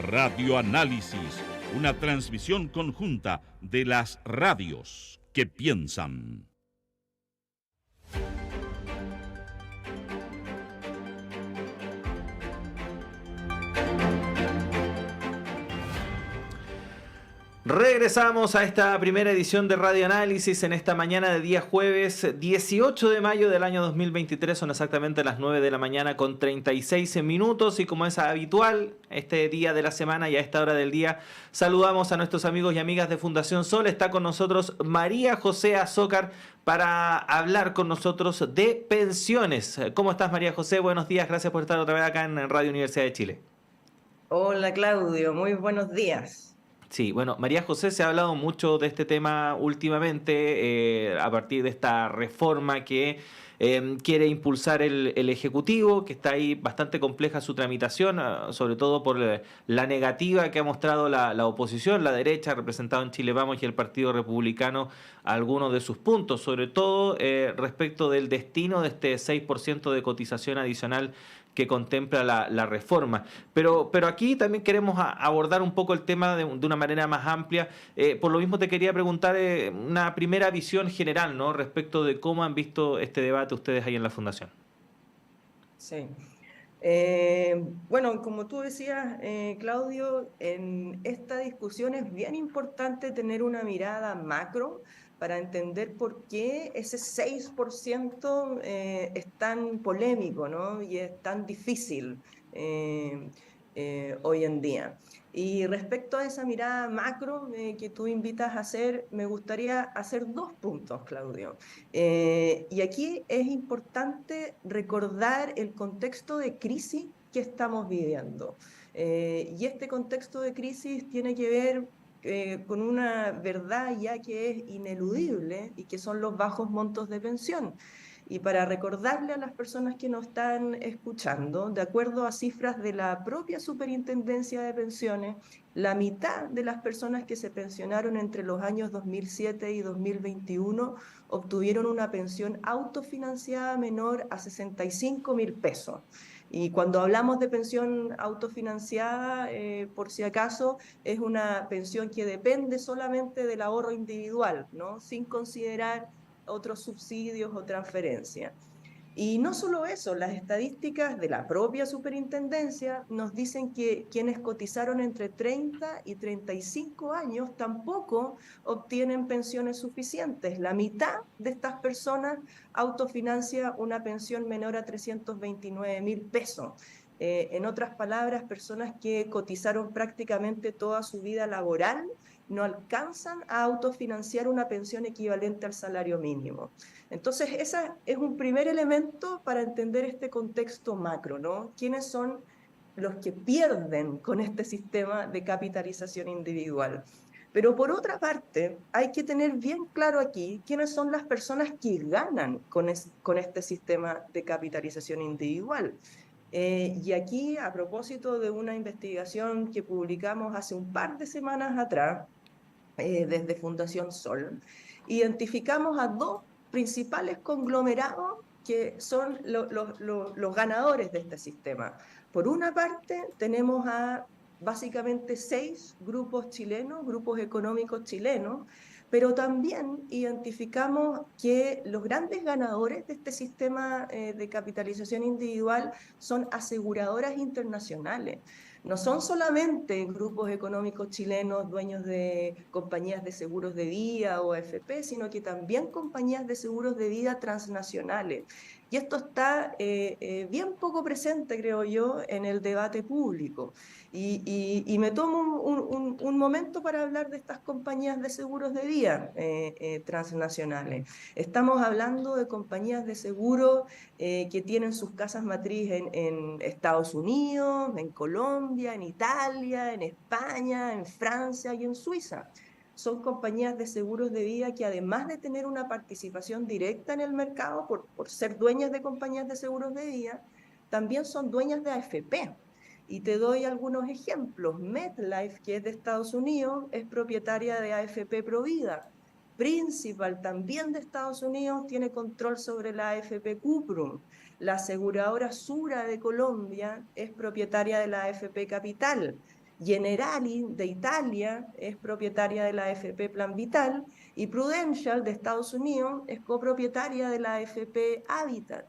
Radioanálisis, una transmisión conjunta de las radios que piensan. Regresamos a esta primera edición de Radio Análisis en esta mañana de día jueves 18 de mayo del año 2023. Son exactamente las 9 de la mañana con 36 minutos y como es habitual este día de la semana y a esta hora del día saludamos a nuestros amigos y amigas de Fundación Sol. Está con nosotros María José Azócar para hablar con nosotros de pensiones. ¿Cómo estás, María José? Buenos días, gracias por estar otra vez acá en Radio Universidad de Chile. Hola Claudio, muy buenos días. Sí, bueno, María José, se ha hablado mucho de este tema últimamente a partir de esta reforma que quiere impulsar el Ejecutivo, que está ahí bastante compleja su tramitación, sobre todo por la negativa que ha mostrado la oposición, la derecha, representada en Chile Vamos y el Partido Republicano, a algunos de sus puntos, sobre todo respecto del destino de este 6% de cotización adicional que contempla la reforma. Pero aquí también queremos abordar un poco el tema de una manera más amplia. Por lo mismo te quería preguntar una primera visión general, ¿no?, respecto de cómo han visto este debate ustedes ahí en la Fundación. Sí. Bueno, como tú decías, Claudio, en esta discusión es bien importante tener una mirada macro para entender por qué ese 6% es tan polémico, ¿no? Y es tan difícil hoy en día. Y respecto a esa mirada macro que tú invitas a hacer, me gustaría hacer dos puntos, Claudio. Y aquí es importante recordar el contexto de crisis que estamos viviendo. Y este contexto de crisis tiene que ver con una verdad ya que es ineludible y que son los bajos montos de pensión. Y para recordarle a las personas que nos están escuchando, de acuerdo a cifras de la propia Superintendencia de Pensiones, la mitad de las personas que se pensionaron entre los años 2007 y 2021 obtuvieron una pensión autofinanciada menor a 65.000 pesos. Y cuando hablamos de pensión autofinanciada, por si acaso, es una pensión que depende solamente del ahorro individual, ¿no?, sin considerar otros subsidios o transferencias. Y no solo eso, las estadísticas de la propia superintendencia nos dicen que quienes cotizaron entre 30 y 35 años tampoco obtienen pensiones suficientes. La mitad de estas personas autofinancia una pensión menor a 329.000 pesos. En otras palabras, personas que cotizaron prácticamente toda su vida laboral no alcanzan a autofinanciar una pensión equivalente al salario mínimo. Entonces, ese es un primer elemento para entender este contexto macro, ¿no? ¿Quiénes son los que pierden con este sistema de capitalización individual? Pero por otra parte, hay que tener bien claro aquí quiénes son las personas que ganan con este sistema de capitalización individual. Y aquí, a propósito de una investigación que publicamos hace un par de semanas atrás, desde Fundación Sol, identificamos a dos principales conglomerados que son los ganadores de este sistema. Por una parte, tenemos a básicamente 6 grupos chilenos, grupos económicos chilenos, pero también identificamos que los grandes ganadores de este sistema de capitalización individual son aseguradoras internacionales. No son solamente grupos económicos chilenos dueños de compañías de seguros de vida o AFP, sino que también compañías de seguros de vida transnacionales. Y esto está bien poco presente, creo yo, en el debate público. Y me tomo un momento para hablar de estas compañías de seguros de vida transnacionales. Estamos hablando de compañías de seguros que tienen sus casas matriz en Estados Unidos, en Colombia, en Italia, en España, en Francia y en Suiza. Son compañías de seguros de vida que, además de tener una participación directa en el mercado por ser dueñas de compañías de seguros de vida, también son dueñas de AFP. Y te doy algunos ejemplos. MetLife, que es de Estados Unidos, es propietaria de AFP Provida. Principal, también de Estados Unidos, tiene control sobre la AFP Cuprum. La aseguradora Sura de Colombia es propietaria de la AFP Capital. Generali de Italia es propietaria de la AFP Plan Vital y Prudential de Estados Unidos es copropietaria de la AFP Habitat.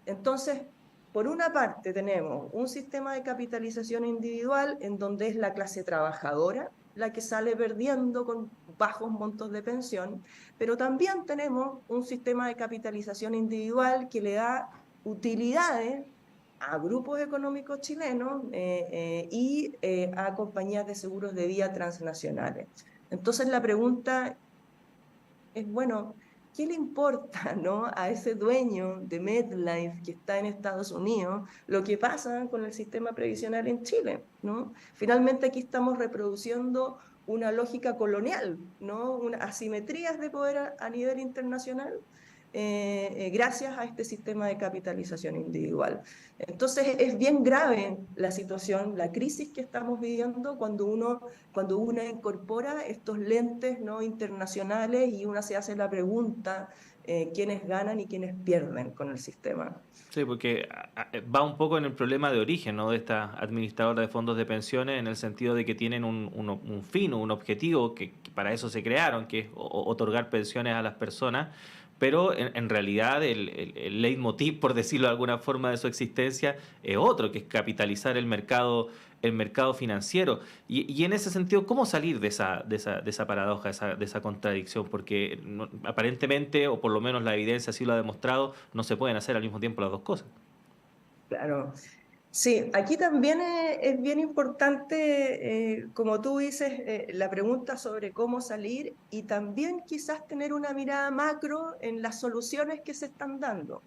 Entonces, por una parte tenemos un sistema de capitalización individual en donde es la clase trabajadora la que sale perdiendo con bajos montos de pensión, pero también tenemos un sistema de capitalización individual que le da utilidades a grupos económicos chilenos y a compañías de seguros de vida transnacionales. Entonces la pregunta es, bueno, ¿qué le importa, ¿no?, a ese dueño de MetLife que está en Estados Unidos lo que pasa con el sistema previsional en Chile, ¿no? Finalmente aquí estamos reproduciendo una lógica colonial, ¿no?, unas asimetrías de poder a nivel internacional gracias a este sistema de capitalización individual. Entonces es bien grave la situación, la crisis que estamos viviendo cuando uno incorpora estos lentes, ¿no?, internacionales y uno se hace la pregunta quiénes ganan y quiénes pierden con el sistema. Sí, porque va un poco en el problema de origen, ¿no?, de esta administradora de fondos de pensiones, en el sentido de que tienen un fin, un objetivo, que para eso se crearon, que es otorgar pensiones a las personas, pero en realidad el leitmotiv, por decirlo de alguna forma, de su existencia es otro, que es capitalizar el mercado financiero. Y en ese sentido, ¿cómo salir de esa paradoja, de esa contradicción? Porque aparentemente, o por lo menos la evidencia así lo ha demostrado, no se pueden hacer al mismo tiempo las dos cosas. Claro. Sí, aquí también es bien importante, como tú dices, la pregunta sobre cómo salir y también quizás tener una mirada macro en las soluciones que se están dando,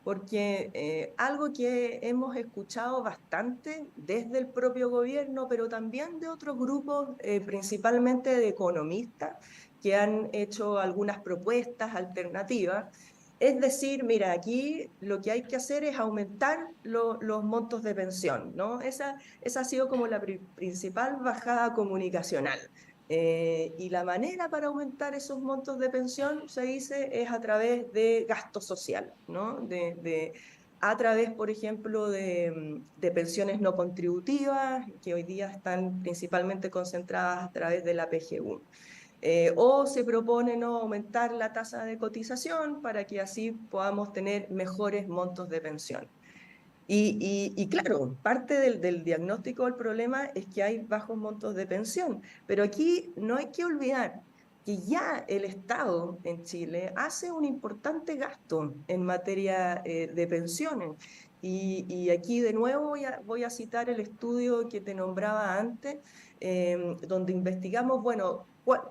porque algo que hemos escuchado bastante desde el propio gobierno, pero también de otros grupos, principalmente de economistas, que han hecho algunas propuestas alternativas. Es decir, mira, aquí lo que hay que hacer es aumentar los montos de pensión, ¿no? Esa ha sido como la principal bajada comunicacional. Y la manera para aumentar esos montos de pensión, se dice, es a través de gasto social, ¿no? A través, por ejemplo, de pensiones no contributivas, que hoy día están principalmente concentradas a través de la PGU. O se propone, ¿no?, aumentar la tasa de cotización para que así podamos tener mejores montos de pensión. Y claro, parte del diagnóstico del problema es que hay bajos montos de pensión, pero aquí no hay que olvidar que ya el Estado en Chile hace un importante gasto en materia de pensiones. Y aquí de nuevo voy a citar el estudio que te nombraba antes, donde investigamos, bueno,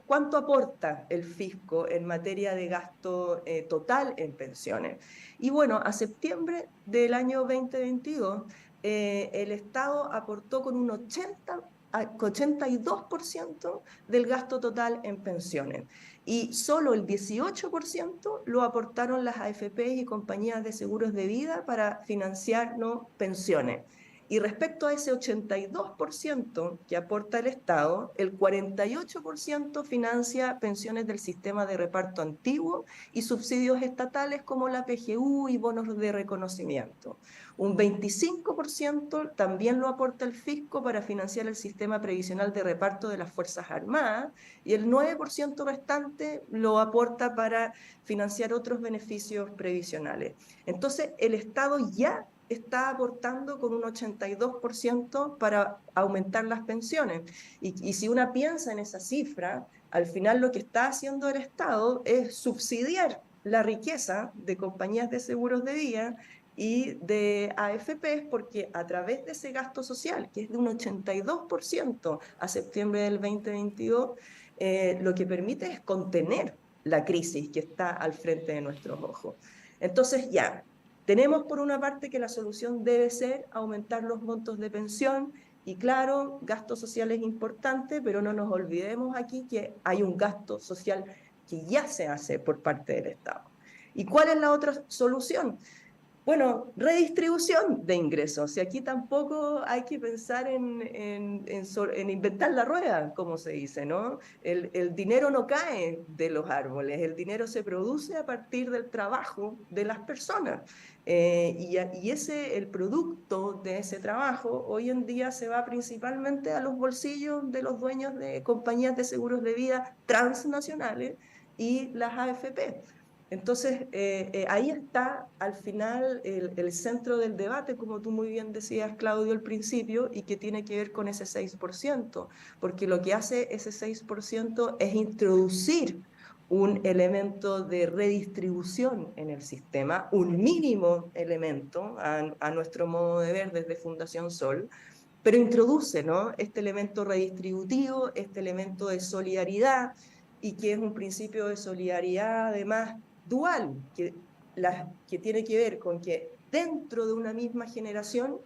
¿cuánto aporta el fisco en materia de gasto total en pensiones? Y bueno, a septiembre del año 2022, el Estado aportó con un 82% del gasto total en pensiones. Y solo el 18% lo aportaron las AFP y compañías de seguros de vida para financiar, ¿no?, pensiones. Y respecto a ese 82% que aporta el Estado, el 48% financia pensiones del sistema de reparto antiguo y subsidios estatales como la PGU y bonos de reconocimiento. Un 25% también lo aporta el fisco para financiar el sistema previsional de reparto de las Fuerzas Armadas y el 9% restante lo aporta para financiar otros beneficios previsionales. Entonces, el Estado ya está aportando con un 82% para aumentar las pensiones. Y si una piensa en esa cifra, al final lo que está haciendo el Estado es subsidiar la riqueza de compañías de seguros de vida y de AFPs, porque a través de ese gasto social, que es de un 82% a septiembre del 2022, lo que permite es contener la crisis que está al frente de nuestros ojos. Entonces ya, tenemos por una parte que la solución debe ser aumentar los montos de pensión y claro, gasto social es importante, pero no nos olvidemos aquí que hay un gasto social que ya se hace por parte del Estado. ¿Y cuál es la otra solución? Bueno, redistribución de ingresos. Y aquí tampoco hay que pensar en inventar la rueda, como se dice, ¿no? El dinero no cae de los árboles, el dinero se produce a partir del trabajo de las personas. El producto de ese trabajo hoy en día se va principalmente a los bolsillos de los dueños de compañías de seguros de vida transnacionales y las AFP. Entonces, ahí está al final el centro del debate, como tú muy bien decías, Claudio, al principio, y que tiene que ver con ese 6%, porque lo que hace ese 6% es introducir un elemento de redistribución en el sistema, un mínimo elemento a nuestro modo de ver desde Fundación Sol, pero introduce, ¿no?, este elemento redistributivo, este elemento de solidaridad, y que es un principio de solidaridad además dual, que tiene que ver con que dentro de una misma generación,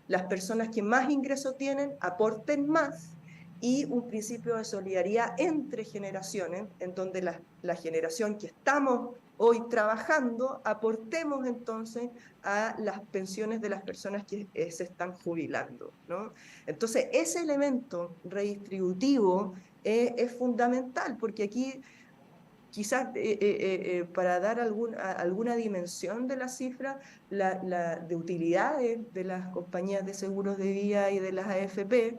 las personas que más ingresos tienen aporten más, y un principio de solidaridad entre generaciones, en donde la generación que estamos hoy trabajando, aportemos entonces a las pensiones de las personas que se están jubilando, ¿no? Entonces, ese elemento redistributivo es fundamental, porque aquí quizás para dar alguna dimensión de la cifra de utilidades de las compañías de seguros de vida y de las AFP,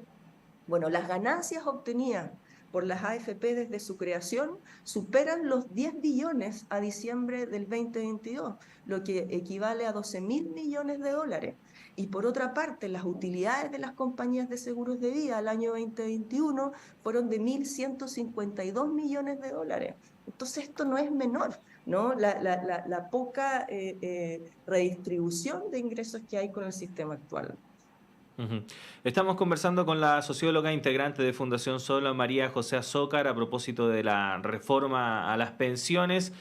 bueno, las ganancias obtenidas por las AFP desde su creación superan los 10 billones a diciembre del 2022, lo que equivale a 12.000 millones de dólares. Y por otra parte, las utilidades de las compañías de seguros de vida al año 2021 fueron de 1.152 millones de dólares. Entonces, esto no es menor, ¿no? La poca redistribución de ingresos que hay con el sistema actual. Ujú. Estamos conversando con la socióloga integrante de Fundación Sol, María José Azócar, a propósito de la reforma a las pensiones.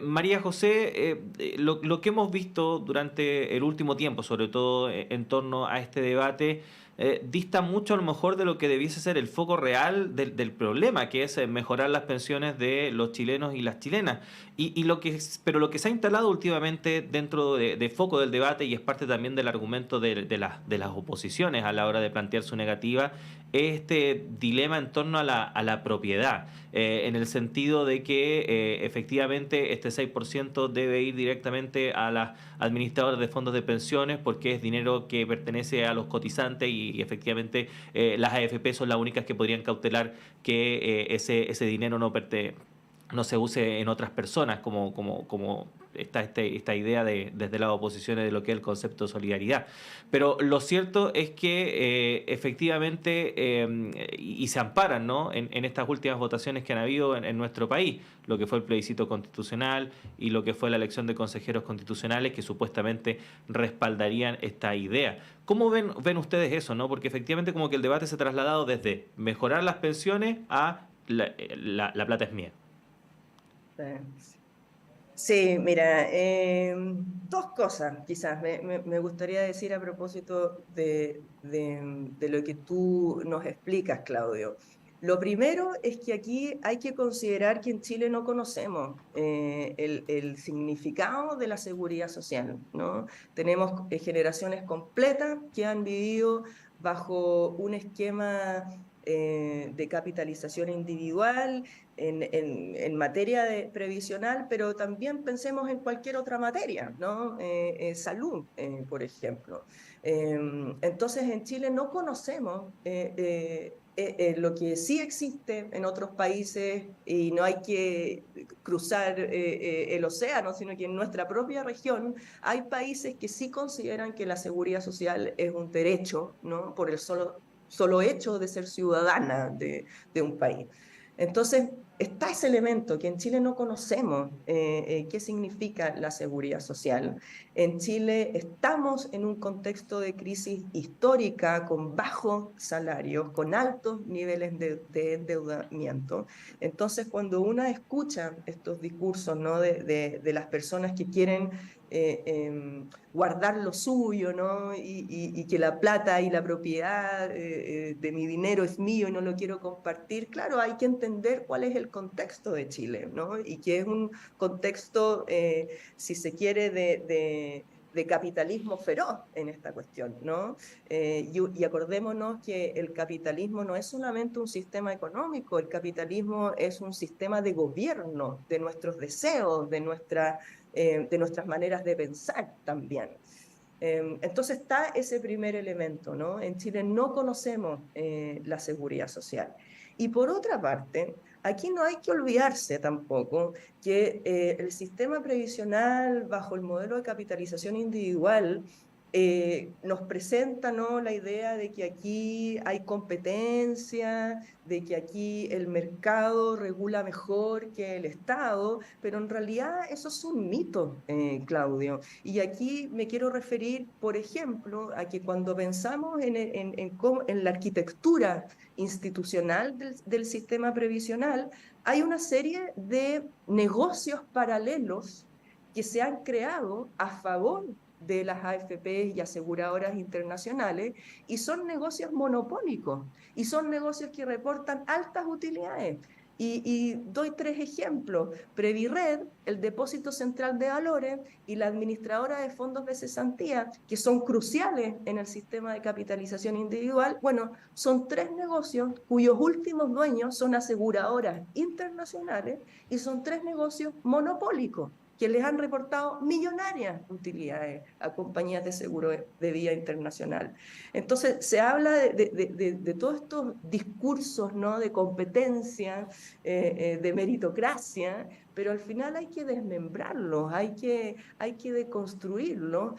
María José, lo que hemos visto durante el último tiempo, sobre todo en torno a este debate, dista mucho a lo mejor de lo que debiese ser el foco real del problema, que es mejorar las pensiones de los chilenos y las chilenas. Pero lo que se ha instalado últimamente dentro de foco del debate, y es parte también del argumento de las oposiciones a la hora de plantear su negativa, es este dilema en torno a la propiedad, en el sentido de que efectivamente este 6% debe ir directamente a las administradoras de fondos de pensiones, porque es dinero que pertenece a los cotizantes, y efectivamente las AFP son las únicas que podrían cautelar que ese dinero no se use en otras personas, como está esta idea desde las oposiciones de lo que es el concepto de solidaridad. Pero lo cierto es que efectivamente, y se amparan, ¿no?, en estas últimas votaciones que han habido en nuestro país, lo que fue el plebiscito constitucional y lo que fue la elección de consejeros constitucionales, que supuestamente respaldarían esta idea. ¿Cómo ven ustedes eso, no? Porque efectivamente como que el debate se ha trasladado desde mejorar las pensiones a la plata es mía. Sí, mira, dos cosas quizás me gustaría decir a propósito de lo que tú nos explicas, Claudio. Lo primero es que aquí hay que considerar que en Chile no conocemos el significado de la seguridad social, ¿no? Tenemos generaciones completas que han vivido bajo un esquema de capitalización individual en materia previsional, pero también pensemos en cualquier otra materia, ¿no? Salud, por ejemplo. Entonces, en Chile no conocemos lo que sí existe en otros países, y no hay que cruzar el océano, sino que en nuestra propia región hay países que sí consideran que la seguridad social es un derecho, ¿no? Por el solo hecho de ser ciudadana de un país. Entonces, está ese elemento que en Chile no conocemos, qué significa la seguridad social. En Chile estamos en un contexto de crisis histórica, con bajos salarios, con altos niveles de endeudamiento. Entonces, cuando uno escucha estos discursos, ¿no?, de las personas que quieren guardar lo suyo, ¿no? Y que la plata y la propiedad de mi dinero es mío y no lo quiero compartir. Claro, hay que entender cuál es el contexto de Chile, ¿no? Y que es un contexto, si se quiere, de capitalismo feroz en esta cuestión, ¿no? Y acordémonos que el capitalismo no es solamente un sistema económico, el capitalismo es un sistema de gobierno de nuestros deseos, de nuestras maneras de pensar también. Entonces está ese primer elemento, ¿no? En Chile no conocemos la seguridad social. Y por otra parte, aquí no hay que olvidarse tampoco que el sistema previsional bajo el modelo de capitalización individual nos presenta, ¿no?, la idea de que aquí hay competencia, de que aquí el mercado regula mejor que el Estado, pero en realidad eso es un mito, Claudio. Y aquí me quiero referir, por ejemplo, a que cuando pensamos en la arquitectura institucional del sistema previsional, hay una serie de negocios paralelos que se han creado a favor de las AFP y aseguradoras internacionales, y son negocios monopólicos, y son negocios que reportan altas utilidades. Y doy 3 ejemplos: Previred, el Depósito Central de Valores, y la administradora de fondos de cesantía, que son cruciales en el sistema de capitalización individual. Bueno, son 3 negocios cuyos últimos dueños son aseguradoras internacionales, y son 3 negocios monopólicos que les han reportado millonarias utilidades a compañías de seguro de vida internacional. Entonces, se habla de todos estos discursos, ¿no?, de competencia, de meritocracia, pero al final hay que desmembrarlos, hay que deconstruirlos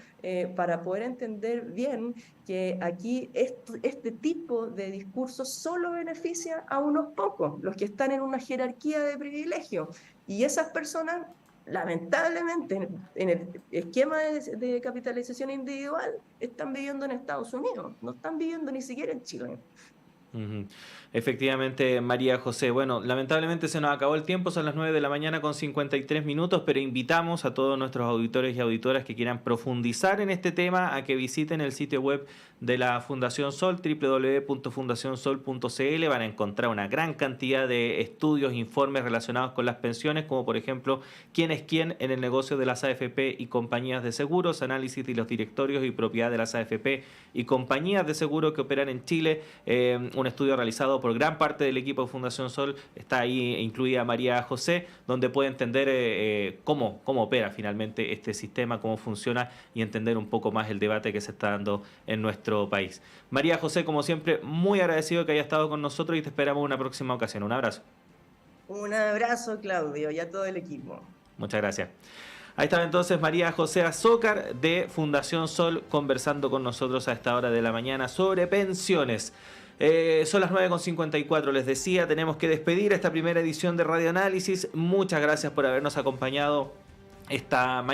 para poder entender bien que aquí este tipo de discursos solo beneficia a unos pocos, los que están en una jerarquía de privilegio, y esas personas, lamentablemente, en el esquema de capitalización individual, están viviendo en Estados Unidos, no están viviendo ni siquiera en Chile. Uh-huh. Efectivamente, María José. Bueno, lamentablemente se nos acabó el tiempo, son las 9 de la mañana con 53 minutos, pero invitamos a todos nuestros auditores y auditoras que quieran profundizar en este tema a que visiten el sitio web de la Fundación Sol, www.fundacionsol.cl. Van a encontrar una gran cantidad de estudios, informes relacionados con las pensiones, como por ejemplo, quién es quién en el negocio de las AFP y compañías de seguros, análisis de los directorios y propiedad de las AFP y compañías de seguro que operan en Chile, un estudio realizado por gran parte del equipo de Fundación Sol, está ahí incluida María José, donde puede entender cómo opera finalmente este sistema, cómo funciona, y entender un poco más el debate que se está dando en nuestro país. María José, como siempre, muy agradecido que haya estado con nosotros y te esperamos en una próxima ocasión. Un abrazo. Un abrazo, Claudio, y a todo el equipo. Muchas gracias. Ahí estaba entonces María José Azócar de Fundación Sol conversando con nosotros a esta hora de la mañana sobre pensiones. Son las 9:54, les decía, tenemos que despedir esta primera edición de Radio Análisis. Muchas gracias por habernos acompañado esta mañana.